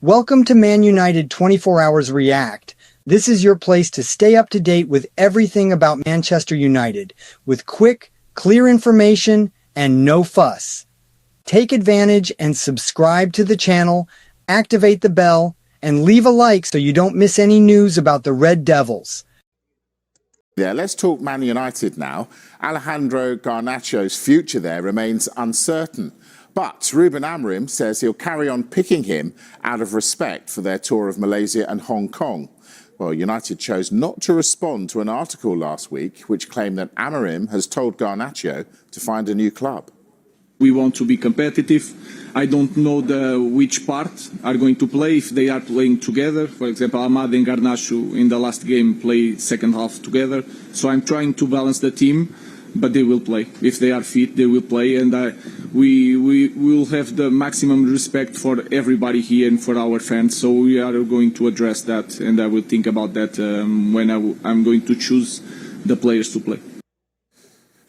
Welcome to Man United 24 Hours React. This is your place to stay up to date with everything about Manchester United, with quick, clear information and no fuss. Take advantage and subscribe to the channel, activate the bell, and leave a like so you don't miss any news about the Red Devils. Yeah, let's talk Man United now. Alejandro Garnacho's future there remains uncertain. But Ruben Amorim says he'll carry on picking him out of respect for their tour of Malaysia and Hong Kong. Well, United chose not to respond to an article last week which claimed that Amorim has told Garnacho to find a new club. We want to be competitive. I don't know which part are going to play, if they are playing together. For example, Amad and Garnacho in the last game played second half together. So I'm trying to balance the team, but they will play. If they are fit, they will play. And we will have the maximum respect for everybody here and for our fans. So we are going to address that, and I will think about that when I'm going to choose the players to play.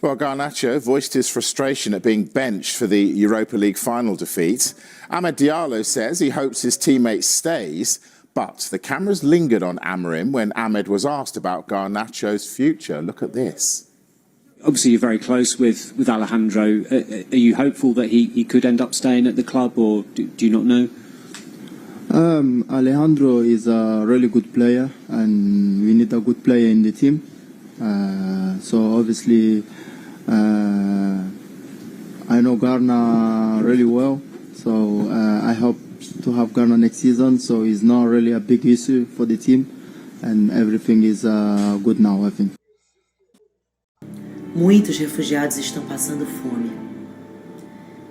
Well, Garnacho voiced his frustration at being benched for the Europa League final defeat. Amad Diallo says he hopes his teammate stays, but the cameras lingered on Amorim when Ahmed was asked about Garnacho's future. Look at this. Obviously, you're very close with Alejandro. Are you hopeful that he could end up staying at the club, or do you not know? Alejandro is a really good player, and we need a good player in the team. So obviously, I know Garna really well, so I hope to have Garna next season, so it's not really a big issue for the team, and everything is good now, I think. Muitos refugiados estão passando fome.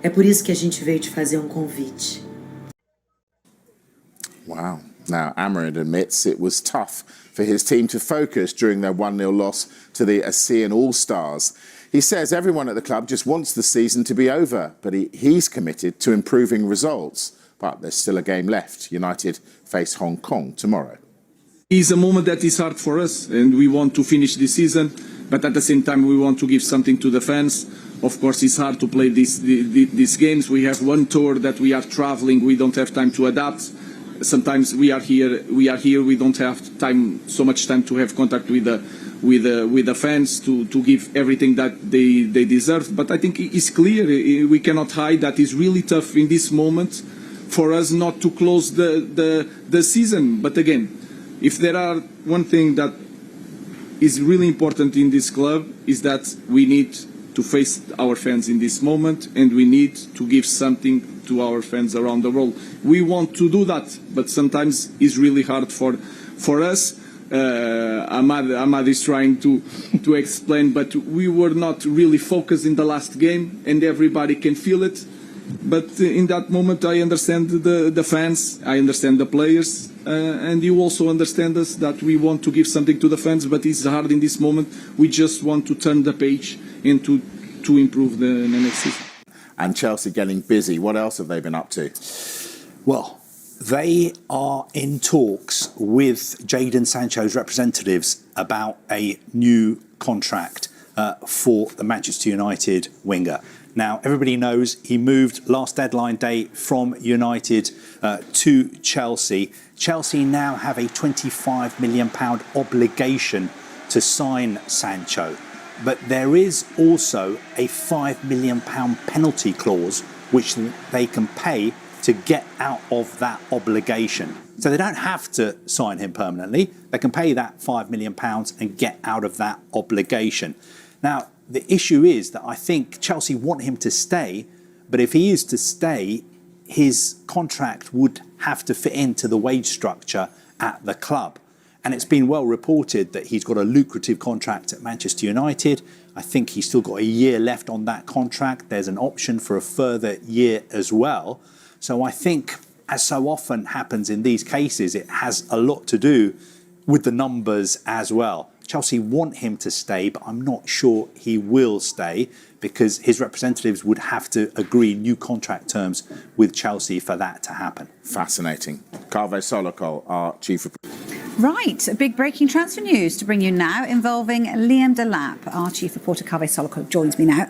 É por isso que a gente veio te fazer convite. Wow. Now, Amorim admits it was tough for his team to focus during their 1-0 loss to the ASEAN All-Stars. He says everyone at the club just wants the season to be over, but he's committed to improving results. But there's still a game left. United face Hong Kong tomorrow. It's a moment that is hard for us, and we want to finish the season, but at the same time we want to give something to the fans. Of course, it's hard to play these games. We have one tour that we are traveling. We don't have time to adapt. Sometimes we are here. We don't have so much time to have contact with the fans to give everything that they deserve. But I think it's clear. We cannot hide that it's really tough in this moment for us not to close the season. But again, if there are one thing that is really important in this club is that we need to face our fans in this moment, and we need to give something to our fans around the world. We want to do that, but sometimes it's really hard for us. Ahmad is trying to explain, but we were not really focused in the last game, and everybody can feel it. But in that moment, I understand the fans, I understand the players, and you also understand us that we want to give something to the fans, but it's hard in this moment. We just want to turn the page and to improve the next season. And Chelsea getting busy. What else have they been up to? Well, they are in talks with Jadon Sancho's representatives about a new contract for the Manchester United winger. Now, everybody knows he moved last deadline day from United to Chelsea. Chelsea now have a £25 million obligation to sign Sancho. But there is also a £5 million penalty clause which they can pay to get out of that obligation. So they don't have to sign him permanently. They can pay that £5 million and get out of that obligation. Now, the issue is that I think Chelsea want him to stay, but if he is to stay, his contract would have to fit into the wage structure at the club. And it's been well reported that he's got a lucrative contract at Manchester United. I think he's still got a year left on that contract. There's an option for a further year as well. So I think, as so often happens in these cases, it has a lot to do with the numbers as well. Chelsea want him to stay, but I'm not sure he will stay because his representatives would have to agree new contract terms with Chelsea for that to happen. Fascinating. Kaveh Solokol, our chief reporter. Right, big breaking transfer news to bring you now involving Liam Delap. Our chief reporter Kaveh Solokol joins me now.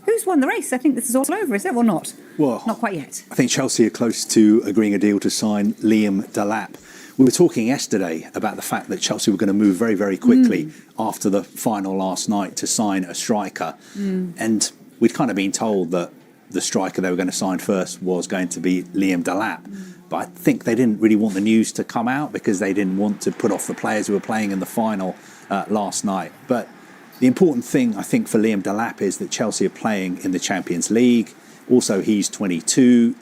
Who's won the race? I think this is all over, is it or not? Well, not quite yet. I think Chelsea are close to agreeing a deal to sign Liam Delap. We were talking yesterday about the fact that Chelsea were going to move very, very quickly after the final last night to sign a striker. And we'd kind of been told that the striker they were going to sign first was going to be Liam Delap. But I think they didn't really want the news to come out because they didn't want to put off the players who were playing in the final last night. But the important thing, I think, for Liam Delap is that Chelsea are playing in the Champions League. Also, he's 22.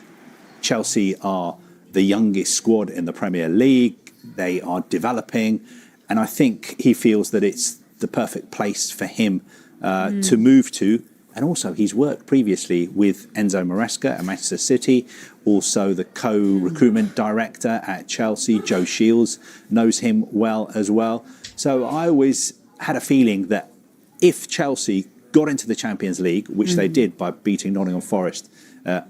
Chelsea are the youngest squad in the Premier League. They are developing. And I think he feels that it's the perfect place for him to move to. And also, he's worked previously with Enzo Maresca at Manchester City. Also, the co-recruitment director at Chelsea, Joe Shields, knows him well as well. So I always had a feeling that if Chelsea got into the Champions League, which they did by beating Nottingham Forest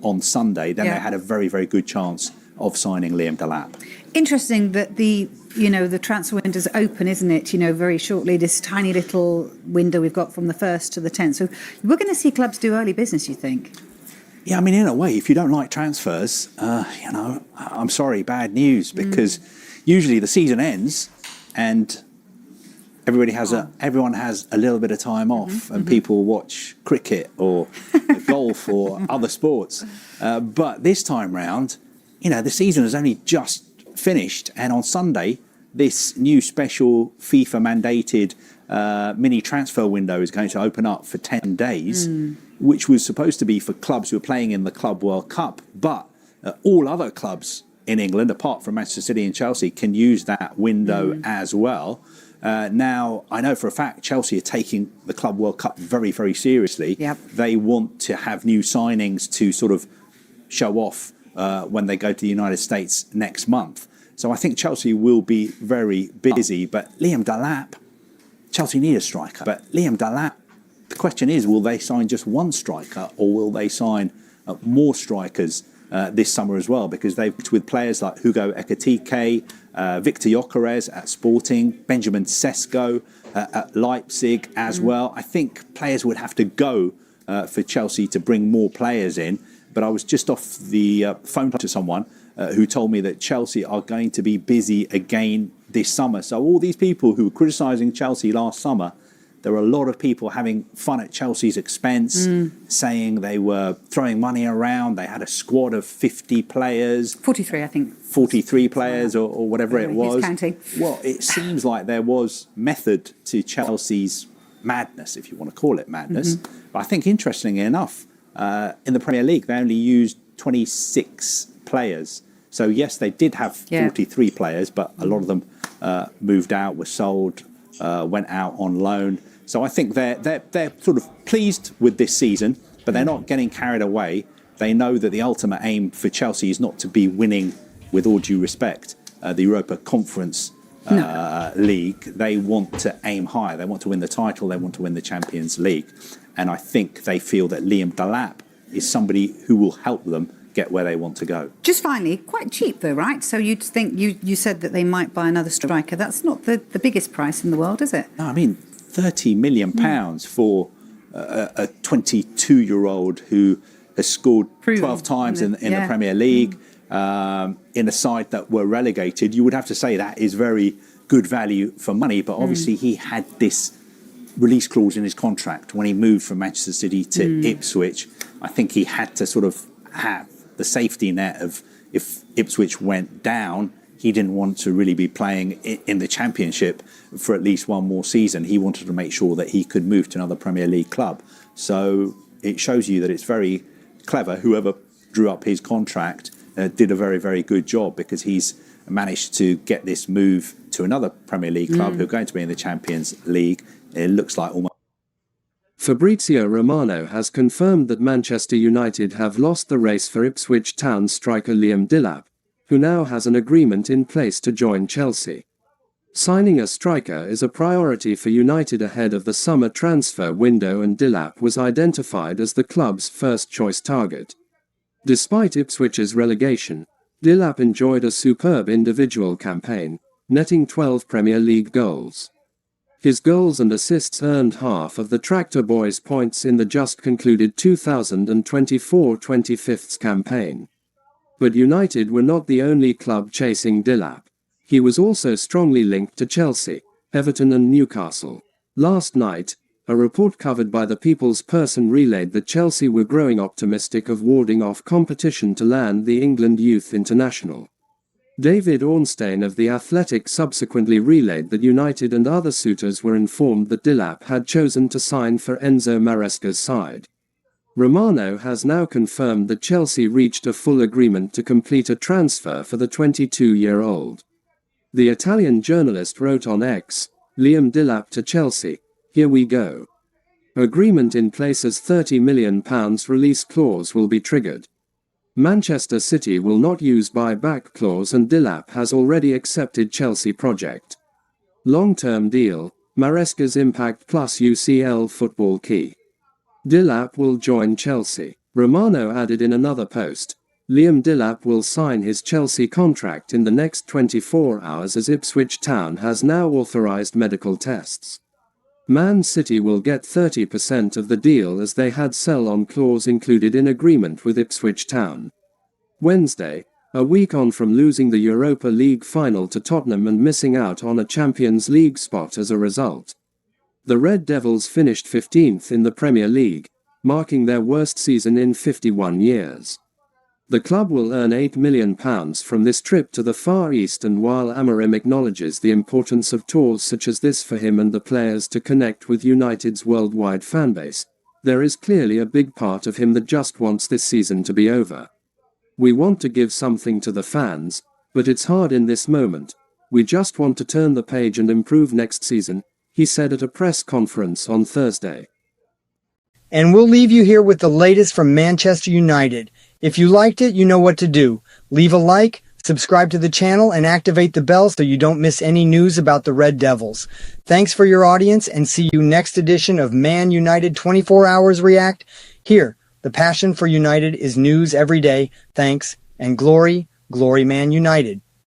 on Sunday, then they had a very, very good chance of signing Liam Delap. Interesting that the transfer window's open, isn't it? Very shortly, this tiny little window we've got from the 1st to the 10th. So we're going to see clubs do early business, you think? Yeah, I mean, in a way, if you don't like transfers, I'm sorry, bad news, because usually the season ends and everyone has a little bit of time off and people watch cricket or golf or other sports. But this time round, the season has only just finished, and on Sunday, this new special FIFA-mandated mini transfer window is going to open up for 10 days, which was supposed to be for clubs who are playing in the Club World Cup. But all other clubs in England, apart from Manchester City and Chelsea, can use that window as well. Now, I know for a fact Chelsea are taking the Club World Cup very, very seriously. They want to have new signings to sort of show off when they go to the United States next month. So I think Chelsea will be very busy. But Liam Delap, Chelsea need a striker. But Liam Delap, the question is, will they sign just one striker or will they sign more strikers this summer as well? Because they've worked with players like Hugo Ekitike, Victor Gyökeres at Sporting, Benjamin Sesko at Leipzig as well. I think players would have to go for Chelsea to bring more players in. But I was just off the phone to someone who told me that Chelsea are going to be busy again this summer. So all these people who were criticising Chelsea last summer, there were a lot of people having fun at Chelsea's expense, saying they were throwing money around. They had a squad of 50 players. 43, I think. 43 players or whatever it was. He's counting. Well, it seems like there was method to Chelsea's madness, if you want to call it madness. But I think, interestingly enough, in the Premier League, they only used 26 players. So, yes, they did have 43 players, but a lot of them moved out, were sold, went out on loan. So I think they're sort of pleased with this season, but they're not getting carried away. They know that the ultimate aim for Chelsea is not to be winning, with all due respect, the Europa Conference League. They want to aim higher. They want to win the title. They want to win the Champions League. And I think they feel that Liam Delap is somebody who will help them get where they want to go. Just finally, quite cheap though, right? So you'd think, you said that they might buy another striker. That's not the biggest price in the world, is it? No, I mean, £30 million for a 22-year-old who has scored 12 times in the Premier League, in a side that were relegated. You would have to say that is very good value for money, but obviously he had this release clause in his contract when he moved from Manchester City to Ipswich. I think he had to sort of have the safety net of, if Ipswich went down, he didn't want to really be playing in the Championship for at least one more season. He wanted to make sure that he could move to another Premier League club. So it shows you that it's very clever. Whoever drew up his contract did a very, very good job, because he's managed to get this move to another Premier League club who are going to be in the Champions League. It looks like almost... Fabrizio Romano has confirmed that Manchester United have lost the race for Ipswich Town striker Liam Delap, who now has an agreement in place to join Chelsea. Signing a striker is a priority for United ahead of the summer transfer window, and Delap was identified as the club's first-choice target. Despite Ipswich's relegation, Delap enjoyed a superb individual campaign, netting 12 Premier League goals. His goals and assists earned half of the Tractor Boys' points in the just concluded 2024-25 campaign. But United were not the only club chasing Delap. He was also strongly linked to Chelsea, Everton and Newcastle. Last night, a report covered by the People's Person relayed that Chelsea were growing optimistic of warding off competition to land the England youth international. David Ornstein of The Athletic subsequently relayed that United and other suitors were informed that Delap had chosen to sign for Enzo Maresca's side. Romano has now confirmed that Chelsea reached a full agreement to complete a transfer for the 22-year-old. The Italian journalist wrote on X, "Liam Delap to Chelsea, here we go. Agreement in place as £30 million release clause will be triggered. Manchester City will not use buyback clause and Delap has already accepted Chelsea project. Long-term deal, Maresca's impact plus UCL football key. Delap will join Chelsea." Romano added in another post, "Liam Delap will sign his Chelsea contract in the next 24 hours as Ipswich Town has now authorised medical tests. Man City will get 30% of the deal as they had sell-on clause included in agreement with Ipswich Town." Wednesday, a week on from losing the Europa League final to Tottenham and missing out on a Champions League spot as a result, the Red Devils finished 15th in the Premier League, marking their worst season in 51 years. The club will earn £8 million from this trip to the Far East, and while Amorim acknowledges the importance of tours such as this for him and the players to connect with United's worldwide fanbase, there is clearly a big part of him that just wants this season to be over. "We want to give something to the fans, but it's hard in this moment. We just want to turn the page and improve next season," he said at a press conference on Thursday. And we'll leave you here with the latest from Manchester United. If you liked it, you know what to do. Leave a like, subscribe to the channel, and activate the bell so you don't miss any news about the Red Devils. Thanks for your audience, and see you next edition of Man United 24 Hours React. Here, the passion for United is news every day. Thanks, and glory, glory Man United.